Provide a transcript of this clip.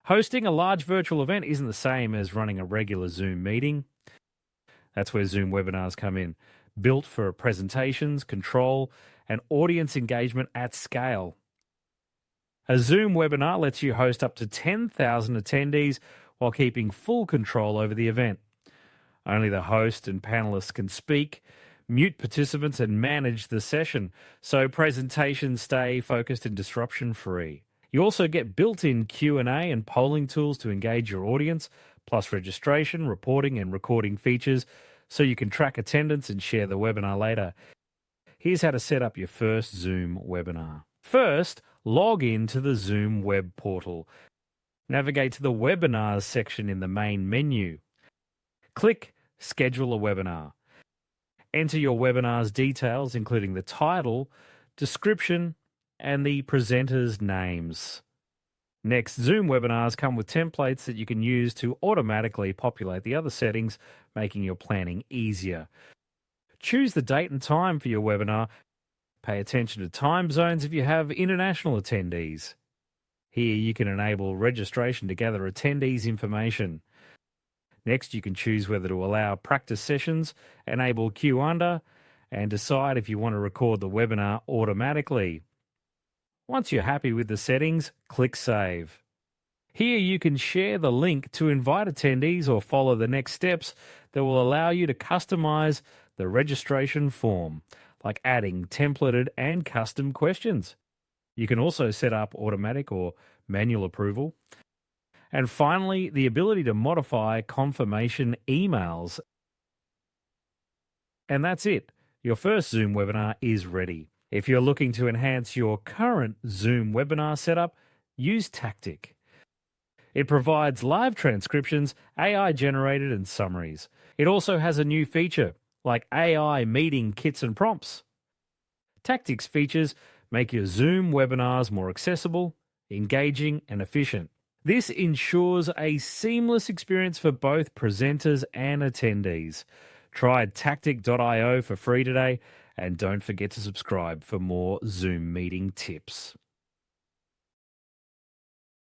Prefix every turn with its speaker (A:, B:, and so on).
A: Hosting a large virtual event isn't the same as running a regular Zoom meeting. That's where Zoom webinars come in, built for presentations, control, and audience engagement at scale. A Zoom webinar lets you host up to 10,000 attendees while keeping full control over the event. Only the host and panelists can speak, mute participants, and manage the session, so presentations stay focused and disruption-free. You also get built-in Q&A and polling tools to engage your audience, plus registration, reporting, and recording features, so you can track attendance and share the webinar later. Here's how to set up your first Zoom webinar. First, log in to the Zoom web portal. Navigate to the Webinars section in the main menu. Click Schedule a Webinar. Enter your webinar's details, including the title, description, and the presenter's names. Next, Zoom webinars come with templates that you can use to automatically populate the other settings, making your planning easier. Choose the date and time for your webinar. Pay attention to time zones if you have international attendees. Here you can enable registration to gather attendees' information. Next, you can choose whether to allow practice sessions, enable Q&A, and decide if you want to record the webinar automatically. Once you're happy with the settings, click Save. Here you can share the link to invite attendees or follow the next steps that will allow you to customize the registration form, like adding templated and custom questions. You can also set up automatic or manual approval. And finally, the ability to modify confirmation emails. And that's it. Your first Zoom webinar is ready. If you're looking to enhance your current Zoom webinar setup, use Tactiq. It provides live transcriptions, AI-generated, and summaries. It also has a new feature, like AI meeting kits and prompts. Tactiq's features make your Zoom webinars more accessible, engaging, and efficient. This ensures a seamless experience for both presenters and attendees. Try Tactiq.io for free today, and don't forget to subscribe for more Zoom meeting tips.